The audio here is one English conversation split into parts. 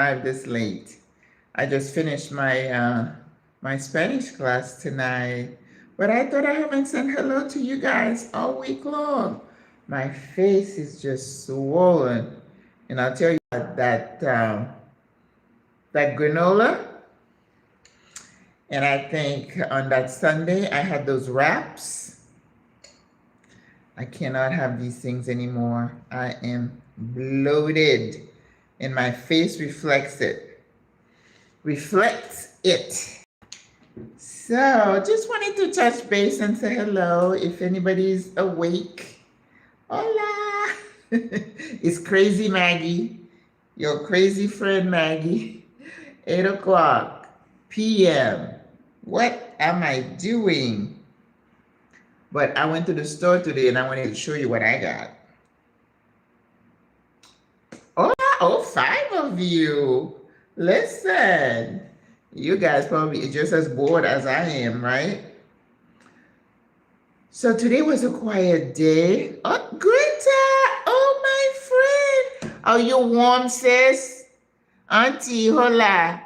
I'm this late. I just finished my Spanish class tonight, but I thought I haven't said hello to you guys all week long. My face is just swollen, and I'll tell you that granola. And I think on that Sunday I had those wraps. I cannot have these things anymore. I am bloated, and my face reflects it. So just wanted to touch base and say hello if anybody's awake. Hola. It's Crazy Maggie, your crazy friend Maggie. 8 o'clock p.m. What am I doing? But I went to the store today and I wanted to show you what I got. Hola, oh, 5 of you. Listen, you guys probably just as bored as I am, right? So today was a quiet day. Oh, Greta! Oh, my friend! Are you warm, sis? Auntie, hola.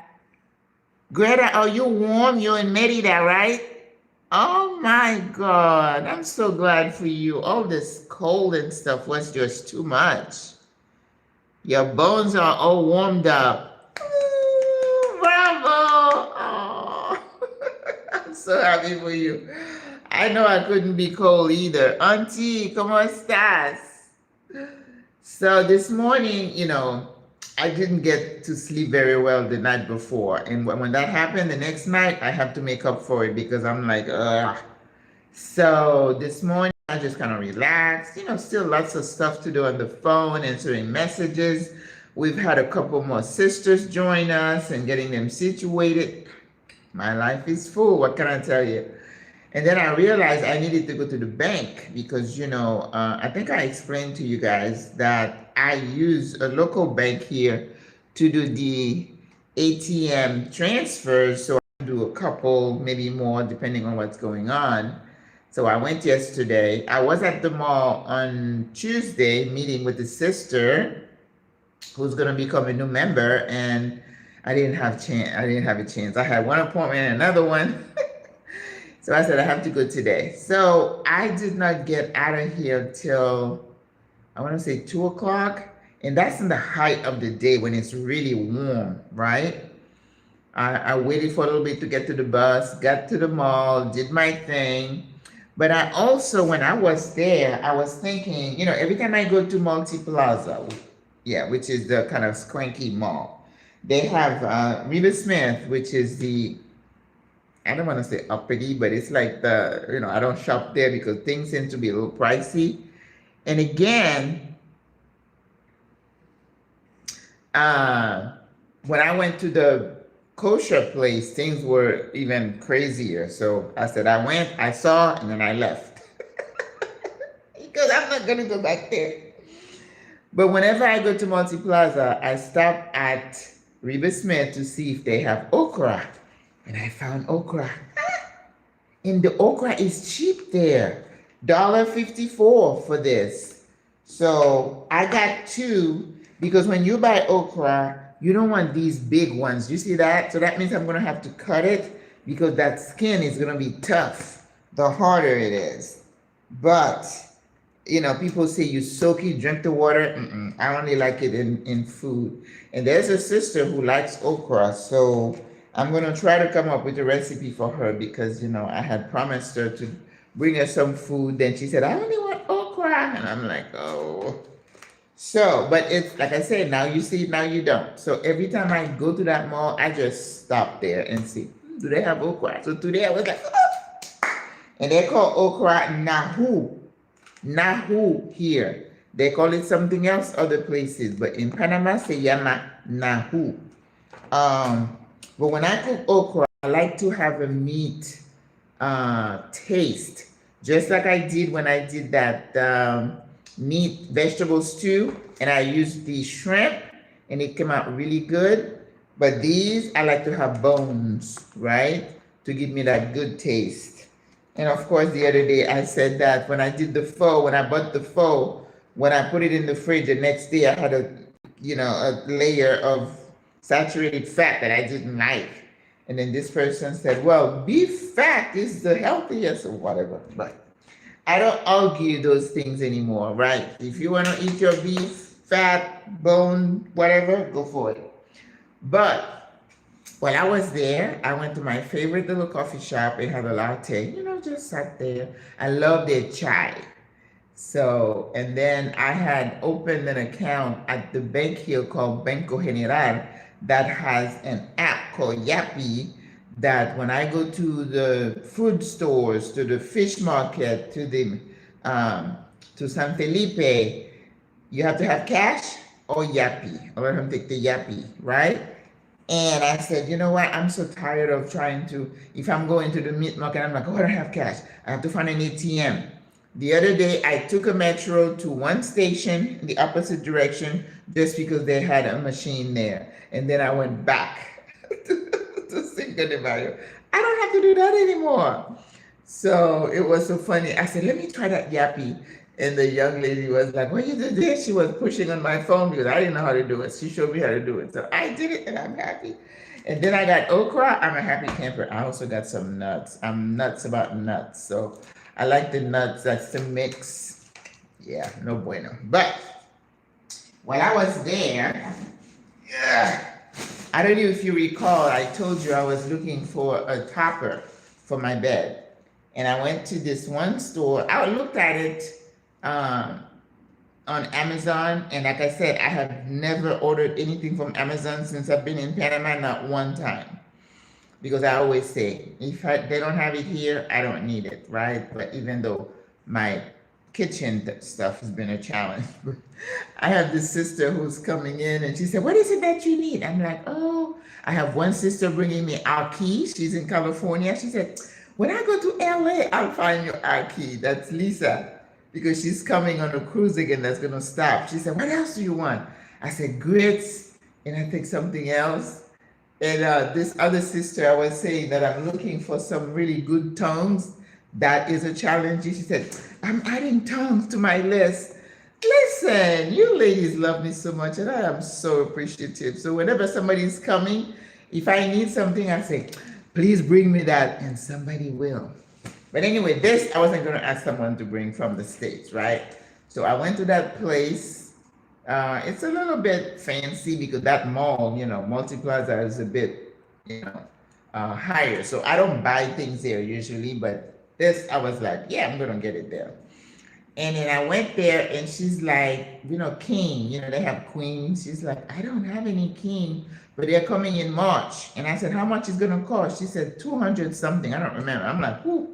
Greta, are you warm? You're in Merida, right? Oh, my God. I'm so glad for you. All this cold and stuff was just too much. Your bones are all warmed up. Bravo! Oh, I'm so happy for you. I know I couldn't be cold either. Auntie, ¿cómo estás? So this morning, I didn't get to sleep very well the night before. And when that happened, the next night, I have to make up for it because I'm like, ugh. So this morning, I just kind of relaxed. Still lots of stuff to do on the phone, answering messages. We've had a couple more sisters join us and getting them situated. My life is full. What can I tell you? And then I realized I needed to go to the bank because, I think I explained to you guys that I use a local bank here to do the ATM transfers. So I do a couple, maybe more, depending on what's going on. So I went yesterday. I was at the mall on Tuesday meeting with the sister who's going to become a new member, and I didn't have a chance. I had one appointment and another one. So I said I have to go today. So I did not get out of here till, I want to say 2 o'clock. And that's in the height of the day when it's really warm, right? I waited for a little bit to get to the bus, got to the mall, did my thing. But I also, when I was there, I was thinking, every time I go to Multi Plaza, which is the kind of swanky mall, they have Reba Smith, which is I don't want to say uppity, but it's like I don't shop there because things seem to be a little pricey. And again, when I went to the kosher place, things were even crazier. So I said, I went, I saw, and then I left. Because I'm not going to go back there. But whenever I go to Multi Plaza, I stop at Reba Smith to see if they have okra. And I found okra. And the okra is cheap there. $1.54 for this. So I got 2 because when you buy okra, you don't want these big ones. You see that? So that means I'm going to have to cut it because that skin is going to be tough the harder it is. But, people say you soak it, drink the water. I only like it in food. And there's a sister who likes okra. So I'm going to try to come up with a recipe for her because, I had promised her to bring her some food. Then she said, I only want okra. And I'm like, oh. So, but it's like I said, now you see, now you don't. So every time I go to that mall, I just stop there and see, do they have okra? So today I was like, oh. And they call okra nahu. Nahu here. They call it something else other places. But in Panama, se llama nahu. But when I cook okra, I like to have a meat taste, just like I did when I did that meat vegetable stew, and I used the shrimp, and it came out really good. But these, I like to have bones, right, to give me that good taste. And of course, the other day I said that when I did the pho, when I bought the pho, when I put it in the fridge, the next day I had a layer of saturated fat that I didn't like. And then this person said, well, beef fat is the healthiest or whatever. But I don't argue those things anymore, right? If you want to eat your beef, fat, bone, whatever, go for it. But while I was there, I went to my favorite little coffee shop and had a latte, just sat there. I love their chai. So, and then I had opened an account at the bank here called Banco General that has an app called Yappy that when I go to the food stores, to the fish market, to San Felipe, you have to have cash or Yappy. Or let him take the Yappy, right? And I said, you know what? I'm so tired of trying to, if I'm going to the meat market, I'm like, oh, I don't have cash. I have to find an ATM. The other day, I took a metro to one station in the opposite direction just because they had a machine there. And then I went back to Cinco de Mayo. I don't have to do that anymore. So it was so funny. I said, let me try that Yappy. And the young lady was like, what you did there? She was pushing on my phone because I didn't know how to do it. She showed me how to do it. So I did it and I'm happy. And then I got okra. I'm a happy camper. I also got some nuts. I'm nuts about nuts. So I like the nuts. That's the mix. Yeah, no bueno. But while I was there, I don't know if you recall, I told you I was looking for a topper for my bed. And I went to this one store. I looked at it on Amazon, and like I said, I have never ordered anything from Amazon since I've been in Panama, not one time, because I always say, if they don't have it here, I don't need it, right? But even though my kitchen stuff has been a challenge, I have this sister who's coming in, and she said, what is it that you need? I'm like, oh, I have one sister bringing me our key. She's in California. She said, when I go to LA, I'll find your our key. That's Lisa, because she's coming on a cruise again that's going to stop. She said, what else do you want? I said, grits, and I think something else. And this other sister, I was saying that I'm looking for some really good tongues. That is a challenge. She said, I'm adding tongues to my list. Listen, you ladies love me so much, and I am so appreciative. So whenever somebody's coming, if I need something, I say, please bring me that, and somebody will. But anyway, this I wasn't going to ask someone to bring from the States, right? So I went to that place. It's a little bit fancy because that mall, Multiplaza is a bit, higher. So I don't buy things there usually, but this I was like, yeah, I'm going to get it there. And then I went there and she's like, king, they have queens. She's like, I don't have any king, but they're coming in March. And I said, how much is going to cost? She said, 200 something. I don't remember. I'm like, whoo.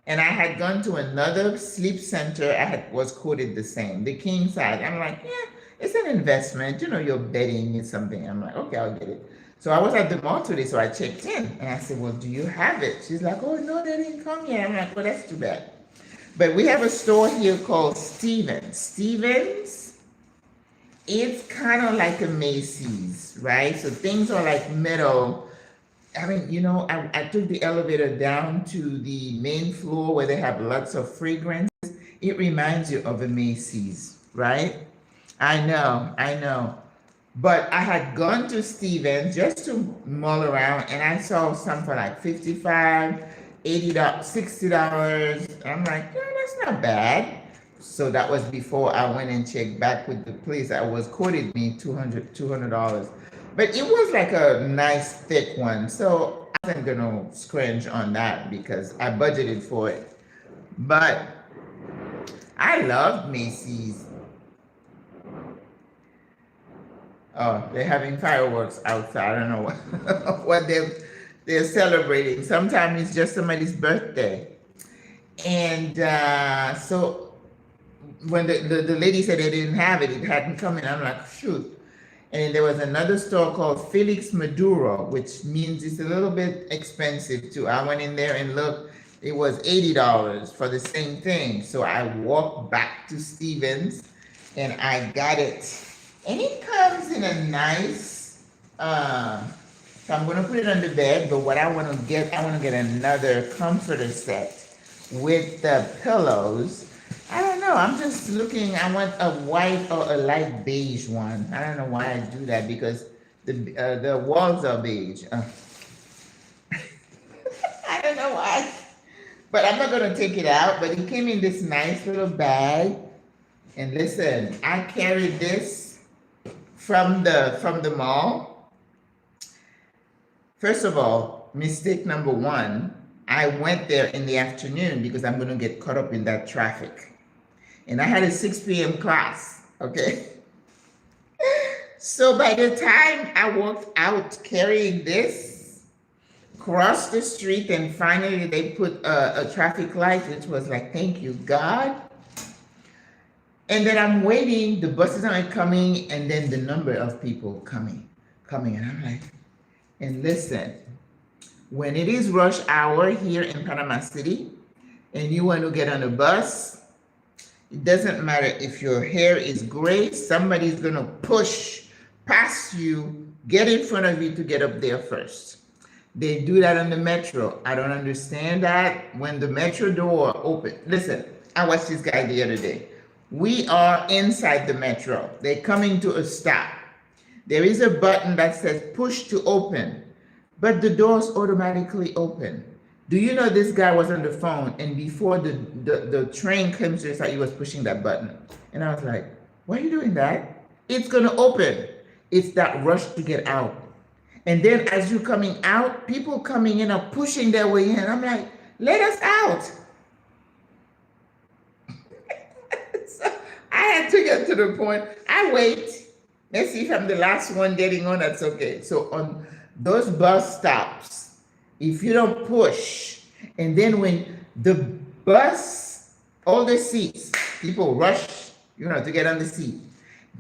And I had gone to another sleep center. Was quoted the same, the king size. I'm like, yeah, it's an investment. You're betting is something. I'm like, okay, I'll get it. So I was at the mall today, so I checked in. And I said, well, do you have it? She's like, oh, no, they didn't come yet. I'm like, well, that's too bad. But we have a store here called Stevens. Stevens, it's kind of like a Macy's, right? So things are like metal. I mean, I took the elevator down to the main floor where they have lots of fragrances. It reminds you of a Macy's, right? I know. But I had gone to Stevens just to mull around, and I saw some for like $55, $80, $60. I'm like, yeah, that's not bad. So that was before I went and checked back with the place. I was quoted me $200. But it was like a nice thick one. So I wasn't gonna scrunch on that because I budgeted for it. But I loved Macy's. Oh, they're having fireworks outside. I don't know what they're celebrating. Sometimes it's just somebody's birthday. And so when the lady said they didn't have it, it hadn't come in, I'm like, shoot. And there was another store called Felix Maduro, which means it's a little bit expensive too. I went in there and looked, it was $80 for the same thing. So I walked back to Stevens and I got it. And it comes in a nice, so I'm gonna put it on the bed, but what I wanna get another comforter set with the pillows. I don't know, I'm just looking, I want a white or a light beige one. I don't know why I do that because The walls are beige. I don't know why, but I'm not gonna take it out. But it came in this nice little bag. And listen, I carried this from the mall. First of all, mistake number one, I went there in the afternoon because I'm gonna get caught up in that traffic. And I had a 6 p.m. class, okay? So by the time I walked out carrying this, crossed the street, and finally they put a traffic light, which was like, thank you, God. And then I'm waiting, the buses aren't coming, and then the number of people coming. And I'm like, and listen, when it is rush hour here in Panama City, and you want to get on a bus, it doesn't matter if your hair is gray, somebody's gonna push past you, get in front of you to get up there first. They do that on the metro. I don't understand that. When the metro door open, listen, I watched this guy the other day. We are inside the metro. They're coming to a stop. There is a button that says push to open, but the doors automatically open. Do you know this guy was on the phone, and before the train comes to start, he was pushing that button. And I was like, why are you doing that? It's gonna open. It's that rush to get out. And then as you're coming out, people coming in are pushing their way in. I'm like, let us out. So I had to get to the point. I wait. Let's see if I'm the last one getting on, that's okay. So on those bus stops, if you don't push, and then when the bus, all the seats, people rush, to get on the seat.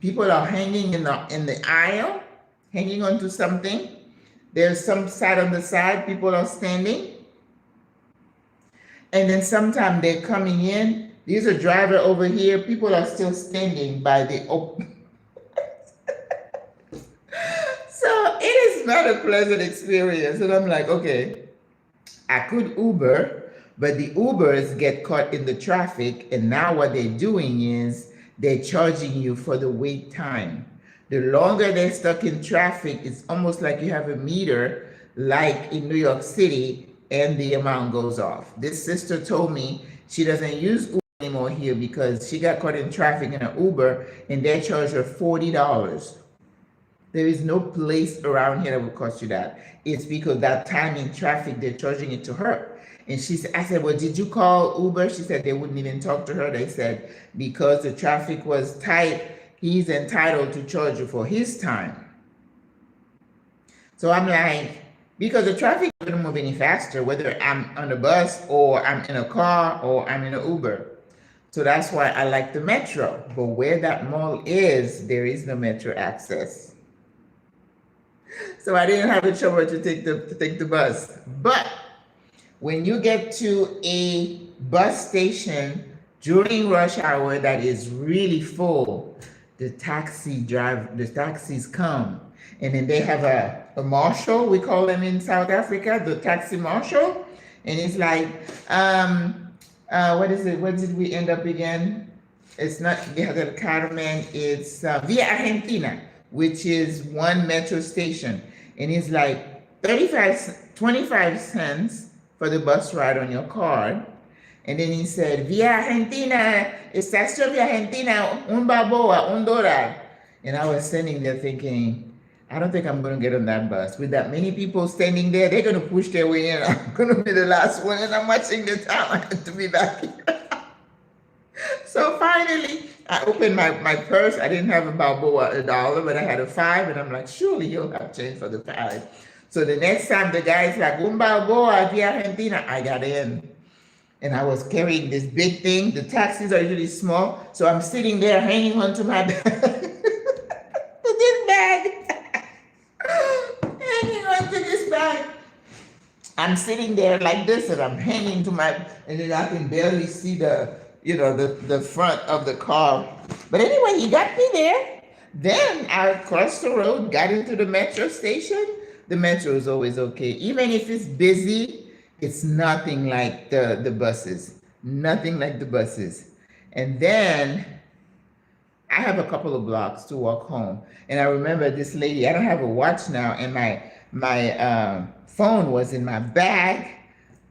People are hanging in the aisle, hanging onto something. There's some side on the side, people are standing. And then sometimes they're coming in. There's a driver over here, people are still standing by the open. So it is not a pleasant experience. And I'm like, okay, I could Uber, but the Ubers get caught in the traffic. And now what they're doing is they're charging you for the wait time. The longer they're stuck in traffic, it's almost like you have a meter like in New York City, and the amount goes off. This sister told me she doesn't use Uber anymore here because she got caught in traffic in an Uber and they charge her $40. There is no place around here that would cost you that. It's because that time in traffic, they're charging it to her. And she said, I said, well, did you call Uber? She said they wouldn't even talk to her. They said, because the traffic was tight, he's entitled to charge you for his time. So I'm like, because the traffic doesn't move any faster, whether I'm on a bus or I'm in a car or I'm in an Uber. So that's why I like the metro. But where that mall is, there is no metro access. So I didn't have a choice to take the bus. But when you get to a bus station during rush hour that is really full, the taxis come, and then they have a marshal, we call them in South Africa, the taxi marshal, and it's like, what is it? What did we end up again? It's not the Carmen, it's Via Argentina, which is one metro station, and it's like 25 cents for the bus ride on your card. And then he said, Via Argentina, Estación Via Argentina, un balboa, $1. And I was standing there thinking, I don't think I'm going to get on that bus. With that many people standing there, they're going to push their way in. I'm going to be the last one, and I'm watching the time. I had to be back here. So finally, I opened my purse. I didn't have a balboa, $1, but I had a $5, and I'm like, surely he'll have change for the $5. So the next time the guy's like, un balboa, Via Argentina, I got in. And I was carrying this big thing. The taxis are usually small. So I'm sitting there hanging onto my bag. This bag. Hanging onto this bag. I'm sitting there like this, and I'm hanging to my, and then I can barely see the front of the car. But anyway, he got me there. Then I crossed the road, got into the metro station. The metro is always okay. Even if it's busy, it's nothing like the buses. Nothing like the buses. And then I have a couple of blocks to walk home. And I remember this lady, I don't have a watch now, and my phone was in my bag.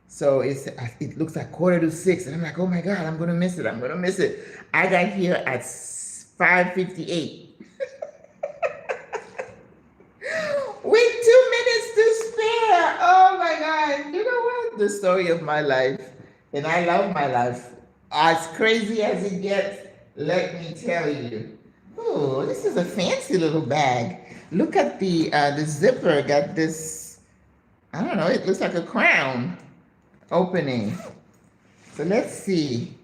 So it looks like 5:45, and I'm like, oh my God, I'm gonna miss it. I'm gonna miss it. I got here at 5:58. With 2 minutes to spare. Oh my God. You know what? The story of my life. And I love my life. As crazy as it gets, let me tell you. Oh, this is a fancy little bag. Look at the zipper. Got this, I don't know, it looks like a crown opening. So let's see.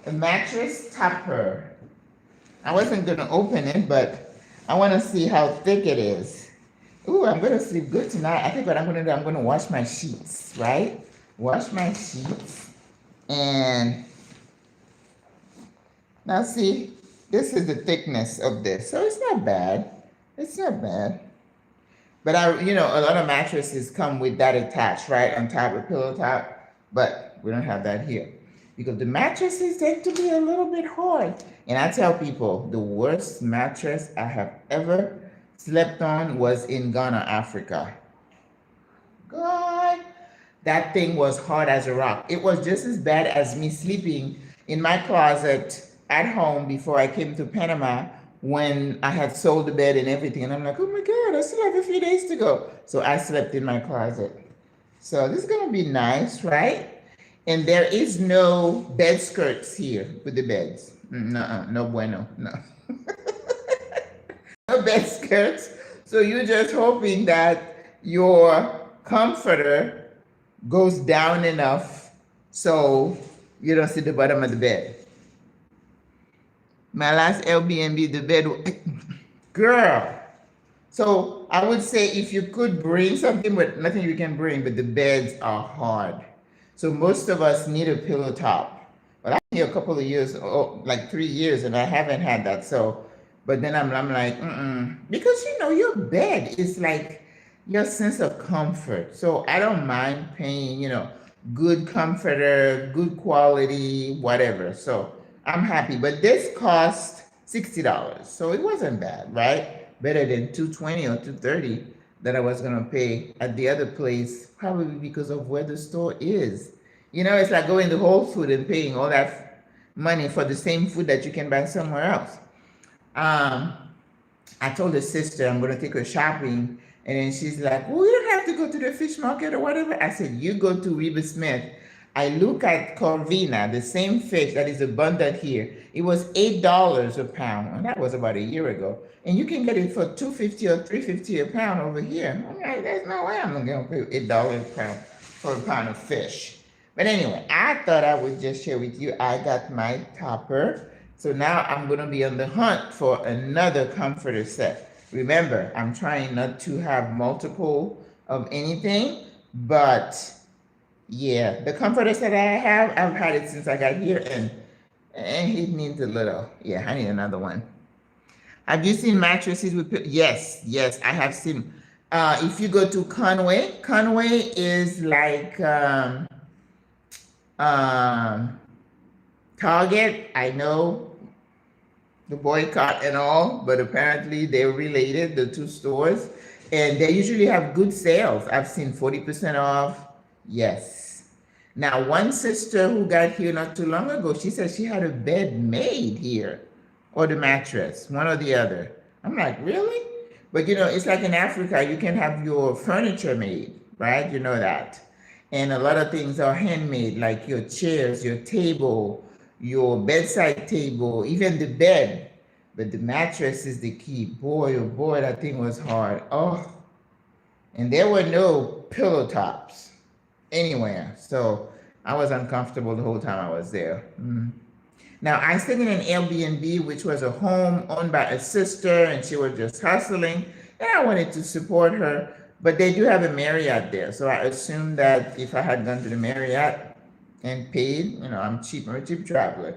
A mattress topper. I wasn't going to open it, but I want to see how thick it is. Ooh, I'm going to sleep good tonight. I think what I'm going to do, I'm going to wash my sheets, right? Wash my sheets. And now see, this is the thickness of this. So it's not bad. It's not bad. But a lot of mattresses come with that attached, right? On top of pillow top. But we don't have that here. Because the mattresses tend to be a little bit hard. And I tell people, the worst mattress I have ever slept on was in Ghana, Africa. God, that thing was hard as a rock. It was just as bad as me sleeping in my closet at home before I came to Panama when I had sold the bed and everything. And I'm like, oh my God, I still have a few days to go. So I slept in my closet. So this is going to be nice, right? And there is no bed skirts here with the beds. No bueno, no. No bed skirts. So you're just hoping that your comforter goes down enough so you don't see the bottom of the bed. My last Airbnb, the bed, girl. So I would say if you could bring something, but nothing you can bring, but the beds are hard. So most of us need a pillow top. But I've been here a couple of years, like 3 years, and I haven't had that. So, but then I'm like, because your bed is like your sense of comfort. So I don't mind paying, good comforter, good quality, whatever. So I'm happy. But this cost $60. So it wasn't bad, right? Better than $220 or $230 that I was gonna pay at the other place, probably because of where the store is. It's like going to Whole Foods and paying all that money for the same food that you can buy somewhere else. I told the sister I'm gonna take her shopping, and then she's like, well, you don't have to go to the fish market or whatever. I said, you go to Reba Smith. I look at Corvina, the same fish that is abundant here. It was $8 a pound, and that was about a year ago. And you can get it for $2.50 or $3.50 a pound over here. I'm like, there's no way I'm gonna pay $8 a pound for a pound of fish. But anyway, I thought I would just share with you. I got my topper. So now I'm gonna be on the hunt for another comforter set. Remember, I'm trying not to have multiple of anything, but yeah, the comforter set I have, I've had it since I got here, and it needs a little. Yeah, I need another one. Have you seen mattresses with? Yes, I have seen. If you go to Conway is like Target. I know the boycott and all, but apparently they're related, the two stores, and they usually have good sales. I've seen 40% off. Yes. Now, one sister who got here not too long ago, she said she had a bed made here, or the mattress, one or the other. I'm like, really? But it's like in Africa, you can have your furniture made, right? You know that. And a lot of things are handmade, like your chairs, your table, your bedside table, even the bed. But the mattress is the key. Boy, oh boy, that thing was hard. Oh. And there were no pillow tops anywhere. So I was uncomfortable the whole time I was there. Now, I stayed in an Airbnb, which was a home owned by a sister, and she was just hustling. And I wanted to support her, but they do have a Marriott there. So I assumed that if I had gone to the Marriott and paid, I'm a cheap traveler,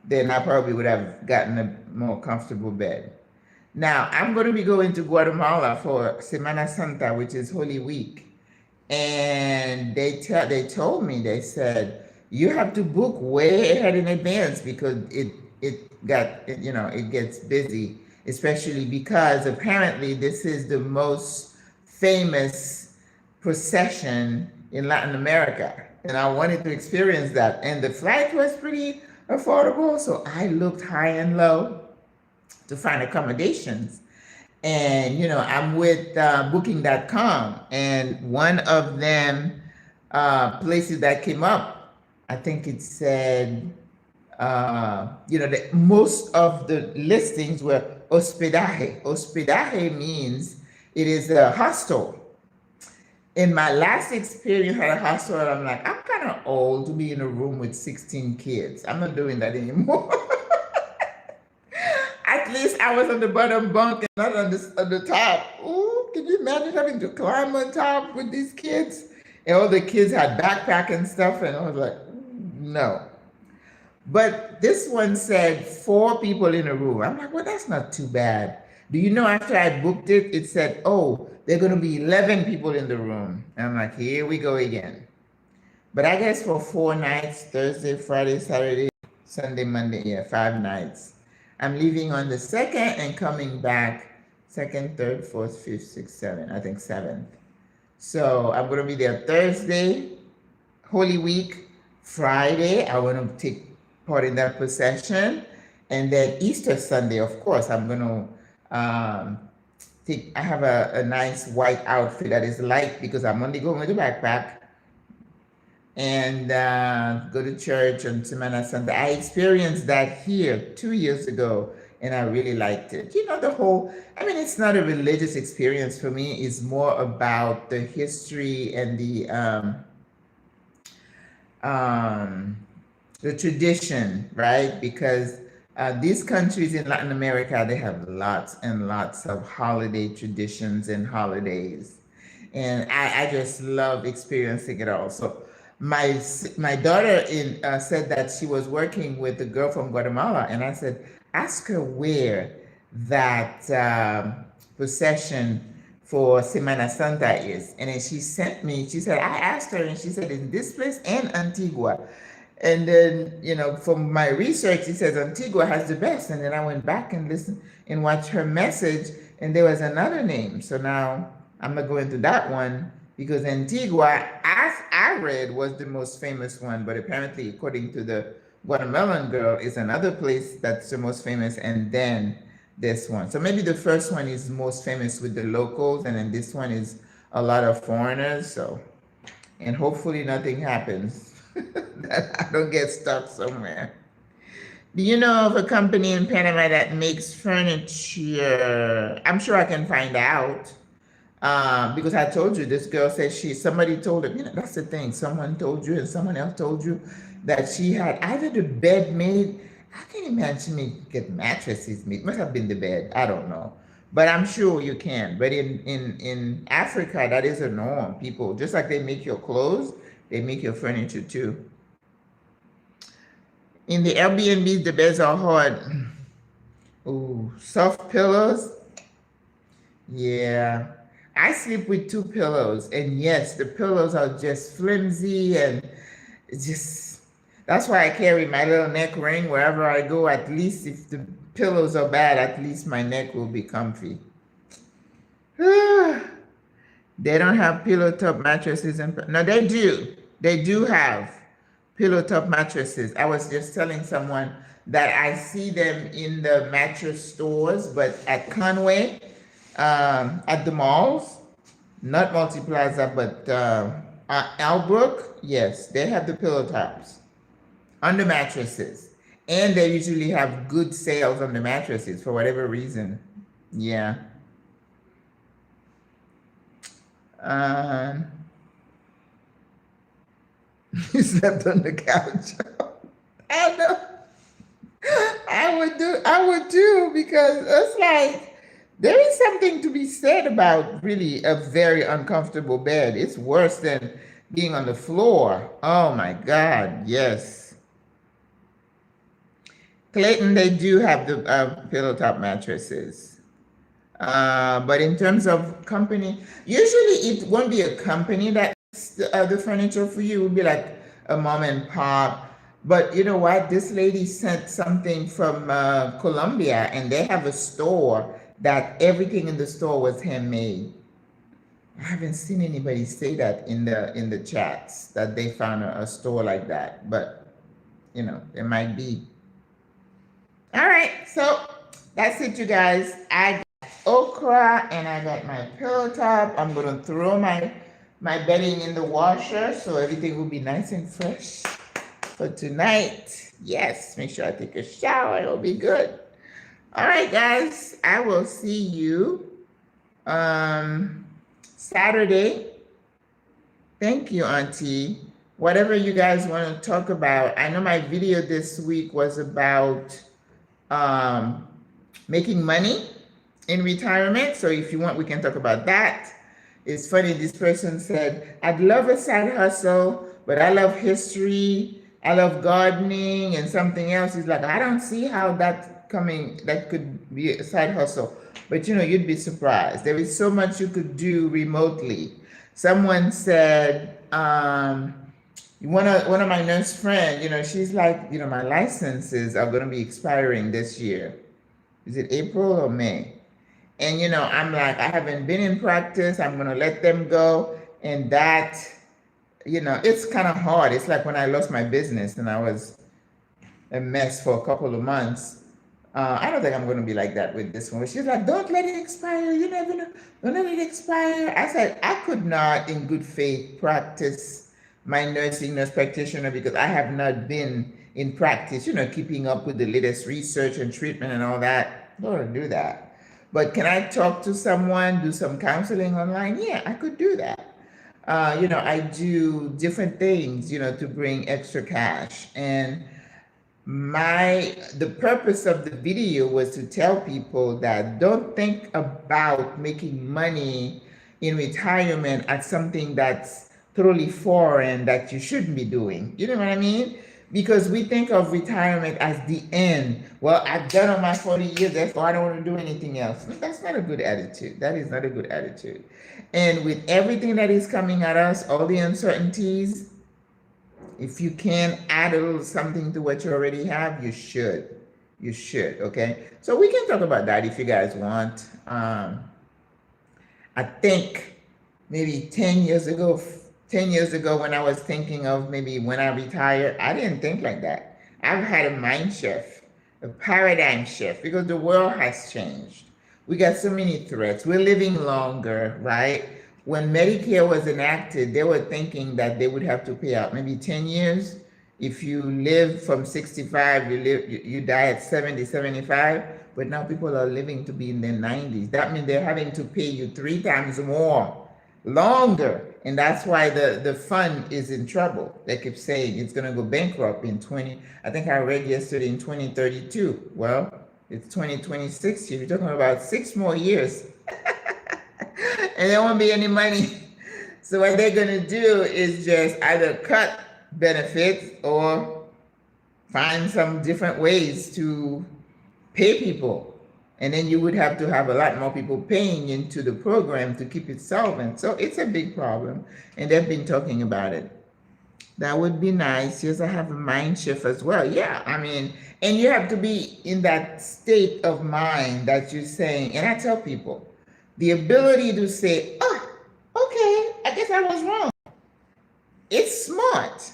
then I probably would have gotten a more comfortable bed. Now, I'm going to be going to Guatemala for Semana Santa, which is Holy Week. And they told me, they said, you have to book way ahead in advance because it gets busy, especially because apparently this is the most famous procession in Latin America. And I wanted to experience that. And the flight was pretty affordable. So I looked high and low to find accommodations. And, I'm with booking.com. And one of them places that came up, I think it said, most of the listings were hospedaje. Hospedaje means it is a hostel. In my last experience at a hostel, I'm like, I'm kind of old to be in a room with 16 kids. I'm not doing that anymore. At least I was on the bottom bunk and not on the top. Ooh, can you imagine having to climb on top with these kids? And all the kids had backpack and stuff, and I was like, no. But this one said 4 people in a room. I'm like, well, that's not too bad. Do you know, after I booked it, it said, oh, there are going to be 11 people in the room. And I'm like, here we go again. But I guess for 4 nights, Thursday, Friday, Saturday, Sunday, Monday, 5 nights. I'm leaving on the 2nd and coming back 2nd, 3rd, 4th, 5th, 6th, 7th, I think 7th. So I'm going to be there Thursday, Holy Week, Friday. I want to take part in that procession. And then Easter Sunday, of course, I'm going to I have a nice white outfit that is light because I'm only going with a backpack, and go to church on Semana Santa. I experienced that here 2 years ago, and I really liked it. It's not a religious experience for me. It's more about the history and the tradition, right? Because these countries in Latin America, they have lots and lots of holiday traditions and holidays. And I just love experiencing it all. So my daughter said that she was working with a girl from Guatemala. And I said, ask her where that procession for Semana Santa is. And then she said, I asked her, and she said, in this place and Antigua. And then, from my research, it says Antigua has the best. And then I went back and listened and watched her message, and there was another name. So now I'm not going to that one because Antigua, as I read, was the most famous one. But apparently, according to the Guatemalan girl, is another place that's the most famous, and then this one. So maybe the first one is most famous with the locals, and then this one is a lot of foreigners. So, and hopefully nothing happens. That I don't get stuck somewhere. Do you know of a company in Panama that makes furniture? I'm sure I can find out. Because I told you, this girl said somebody told her, that's the thing. Someone told you and someone else told you that she had either the bed made. I can't imagine me get mattresses made. It must have been the bed. I don't know. But I'm sure you can. But in Africa, that is a norm. People, just like they make your clothes, they make your furniture too. In the Airbnbs, the beds are hard. Ooh, soft pillows. Yeah. I sleep with 2 pillows. And yes, the pillows are just flimsy, and that's why I carry my little neck ring wherever I go. At least if the pillows are bad, at least my neck will be comfy. They don't have pillow top mattresses. No, they do. They do have pillow top mattresses. I was just telling someone that I see them in the mattress stores, but at Conway, at the malls, not Multiplaza, but Albrook, yes, they have the pillow tops on the mattresses. And they usually have good sales on the mattresses for whatever reason. Yeah. He slept on the couch. I know. I would too, because it's like there is something to be said about really a very uncomfortable bed. It's worse than being on the floor. Oh my God, yes. Clayton, they do have the pillow top mattresses. But in terms of company, usually it won't be a company that the furniture for you. It would be like a mom and pop. But you know what? This lady sent something from Colombia, and they have a store that everything in the store was handmade. I haven't seen anybody say that in the chats that they found a store like that, but you know, there might be. All right, so that's it, you guys. I got okra and I got my pillow top. I'm gonna throw my bedding in the washer so everything will be nice and fresh for tonight. Yes, make sure I take a shower. It'll be good. All right, guys. I will see you Saturday. Thank you, Auntie. Whatever you guys want to talk about. I know my video this week was about making money in retirement. So if you want, we can talk about that. It's funny, this person said, I'd love a side hustle, but I love history, I love gardening and something else. He's like, I don't see how that could be a side hustle. But you know, you'd be surprised. There is so much you could do remotely. Someone said, one of my nurse friends, you know, she's like, you know, my licenses are going to be expiring this year. Is it April or May? And, you know, I'm like, I haven't been in practice. I'm going to let them go. And that, you know, it's kind of hard. It's like when I lost my business and I was a mess for a couple of months. I don't think I'm going to be like that with this one. She's like, don't let it expire. You never know. Don't let it expire. I said, I could not in good faith practice my nurse practitioner because I have not been in practice, you know, keeping up with the latest research and treatment and all that. I don't want to do that. But can I talk to someone, do some counseling online? Yeah, I could do that. You know, I do different things, you know, to bring extra cash. And the purpose of the video was to tell people that don't think about making money in retirement as something that's totally foreign that you shouldn't be doing. You know what I mean? Because we think of retirement as the end. Well, I've done all my 40 years, therefore I don't want to do anything else. That's not a good attitude. That is not a good attitude. And with everything that is coming at us, all the uncertainties, if you can add a little something to what you already have, you should. You should, okay? So we can talk about that if you guys want. I think maybe 10 years ago when I was thinking of maybe when I retire, I didn't think like that. I've had a mind shift, a paradigm shift, because the world has changed. We got so many threats. We're living longer, right? When Medicare was enacted, they were thinking that they would have to pay out maybe 10 years. If you live from 65, you die at 70, 75. But now people are living to be in their 90s. That means they're having to pay you 3 times more, longer. And that's why the fund is in trouble. They keep saying it's going to go bankrupt in I think I read yesterday in 2032. Well, it's 2026. You're talking about 6 more years. And there won't be any money. So what they're going to do is just either cut benefits or find some different ways to pay people. And then you would have to have a lot more people paying into the program to keep it solvent. So it's a big problem. And they've been talking about it. That would be nice. Yes, I have a mind shift as well. Yeah, I mean, and you have to be in that state of mind that you're saying. And I tell people, the ability to say, oh, okay, I guess I was wrong. It's smart.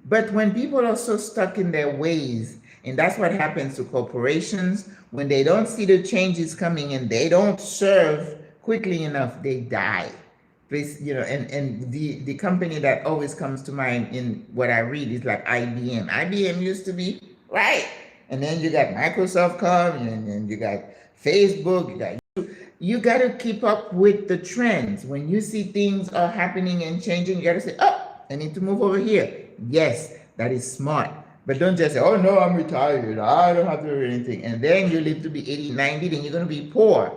But when people are so stuck in their ways, and that's what happens to corporations, when they don't see the changes coming and they don't serve quickly enough, they die. You know, and the company that always comes to mind in what I read is like IBM. IBM used to be right. And then you got Microsoft come, and you got Facebook, you got to keep up with the trends. When you see things are happening and changing, you got to say, oh, I need to move over here. Yes, that is smart. But don't just say, oh, no, I'm retired. I don't have to do anything. And then you live to be 80, 90, then you're going to be poor.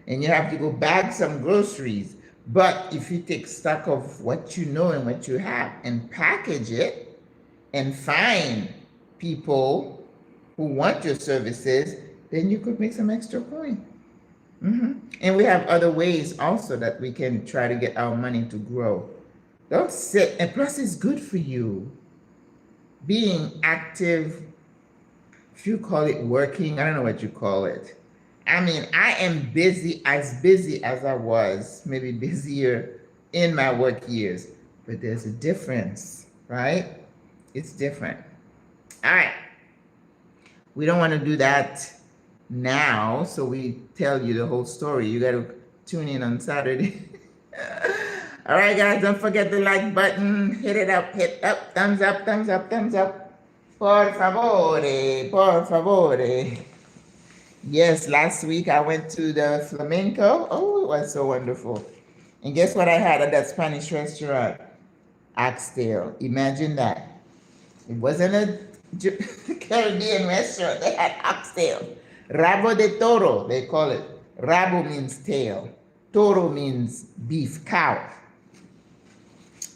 And you have to go bag some groceries. But if you take stock of what you know and what you have and package it and find people who want your services, then you could make some extra coin. And we have other ways also that we can try to get our money to grow. Don't sit, and plus it's good for you. being active, if you call it working, I don't know what you call it. I mean, I am busy as I was, maybe busier in my work years, but there's a difference, right? It's different. All right. We don't want to do that now, so we tell you the whole story. You got to tune in on Saturday. All right, guys, don't forget the like button. Hit it up, hit up, thumbs up, thumbs up, thumbs up. Por favore, por favore. Yes, last week I went to the flamenco. Oh, it was so wonderful. And guess what I had at that Spanish restaurant? Oxtail. Imagine that. It wasn't a Caribbean restaurant. They had oxtail. Rabo de toro, they call it. Rabo means tail. Toro means beef, cow.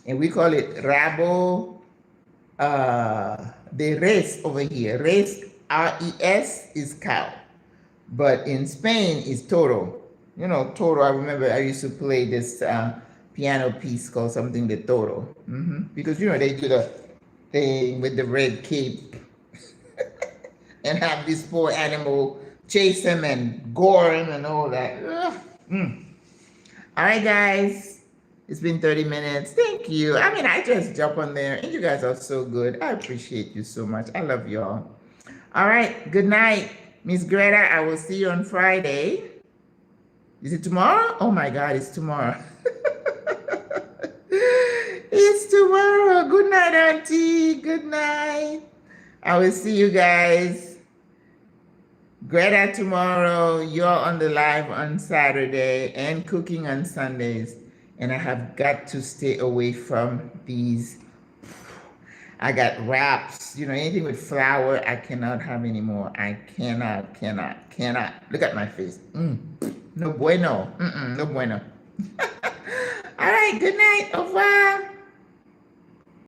And we call it rabo de res over here. Res, R-E-S, is cow. But in Spain, it's toro. You know, toro, I remember I used to play this piano piece called something de toro. Because, you know, they do the thing with the red cape and have this poor animal chase him and gore him and all that. All right, guys. It's been 30 minutes. Thank you. I mean, I just jump on there, and you guys are so good. I appreciate you so much. I love y'all. All right. Good night, Miss Greta. I will see you on Friday. Is it tomorrow? Oh, my God. It's tomorrow. It's tomorrow. Good night, Auntie. Good night. I will see you guys. Greta tomorrow. You're on the live on Saturday and cooking on Sundays. And I have got to stay away from these. I got wraps, you know, anything with flour, I cannot have anymore. I cannot. Look at my face. No bueno. No bueno. All right, good night. Au revoir.